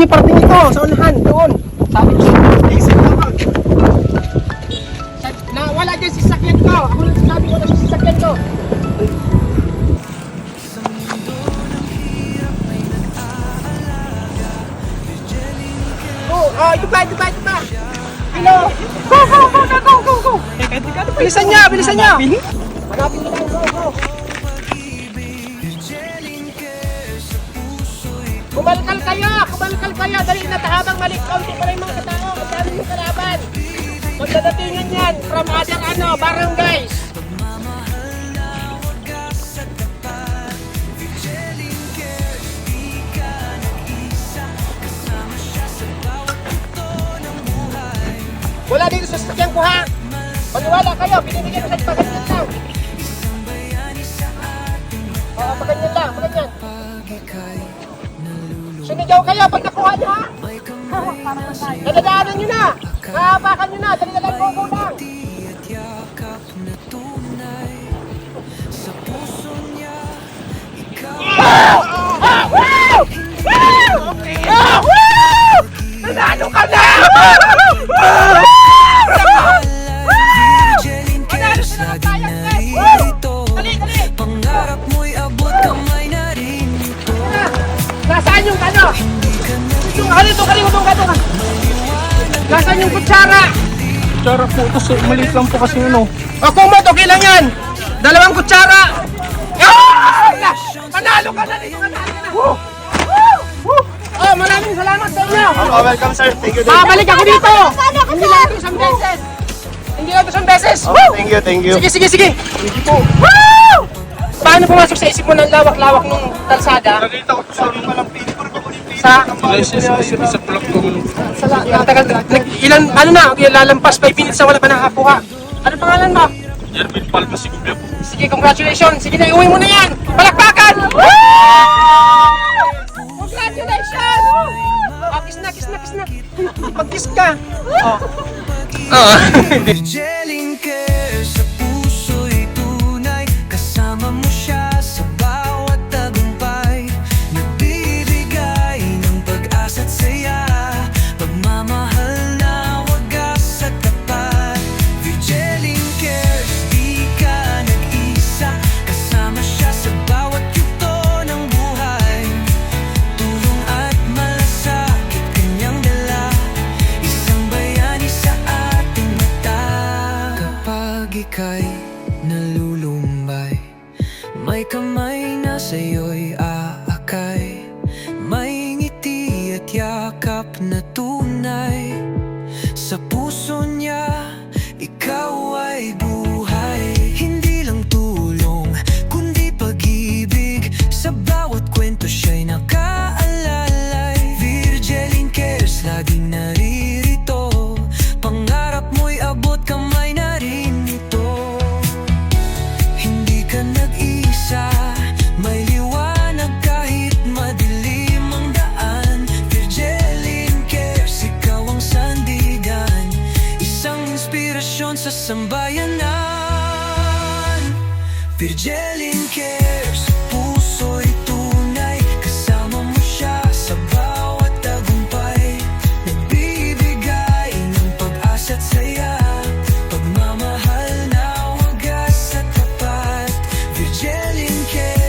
yung parting ito, sa unahan, doon. Sabi ko, isip naman. Wala dyan si sakyan ko. Ako lang sabi ko na si sakyan ko. Ito ba? Hello. Go. Bilisan niya. Hanapin niya lang, go. Kumalkal kayo. Dali na habang malik. Kaunti pa rin mga katao. Magkano yung kalaban? Magdadatingan yan from other barangays. Wala dito sa sasakyan ko ha. Paniwala kayo, binibigyan ko sa paganyan lang. Paganyan lang. Sinigaw kayo pag nakuha nyo ha. Nadadaanan nyo na. Nakapakan nyo na. Dali na lang go lang. Nanalo ka na! Pangarap mo'y abot kamay na rin ito. Nasaan yung ano? Kalimutan ka ito. Nasaan yung kutsara? Kutsara po, kasi maliit lang po kasi ano. Kumot, okay lang yan. 2 kutsara. Panalo ka na dito. Maraming salamat sa inyo. Welcome sir, thank you. Babalik ako dito. Hindi lang ito isang beses. Thank you. Sige. Sige po. Paano pumasok sa isip mo ng lawak-lawak ng kalsada? Nakita ko sa mga malampin, puro ba ko yung Sa sa plug ko. tagal ilan lalampas 5 minutes na wala pa nakakuha. Ano pangalan mo? Jervin Palma si Gubya po. Sige, congratulations. Sige na, iuwi mo na yan. Palakpakan! Congratulations! Kiss na. Pag-kiss ka. Virgelin care sa puso'y tunay. Kasama mo siya sa bawat tagumpay. Nagbibigay ng pag-asa't saya. Pagmamahal na wagas at tapat. Virgelin care, di ka nag-isa. Kasama siya sa bawat yugto ng buhay. Tulong at malasakit kanyang dala. Isang bayani sa ating mata. Kapag ika'y nalulumbay, may kamay na sa'yo'y aakay. May ngiti at yakap na tunay. Sa puso niya, ikaw ay buhay. Hindi lang tulong, kundi pag-ibig. Sa bawat kwento siya'y nakaalalay. Virgelin cares, laging naririto. Pangarap mo'y abot kamay na rin ito. Hindi ka nag-isa, may liwanag kahit madilim ang daan. Virgelin cares, ikaw ang sandigan. Isang inspirasyon sa sambayanan. Virgelin cares, puso'y tunay. Kasama mo siya sa bawat tagumpay. Nagbibigay ng pag-asa't saya. Pagmamahal na wagas at tapat. Virgelin cares.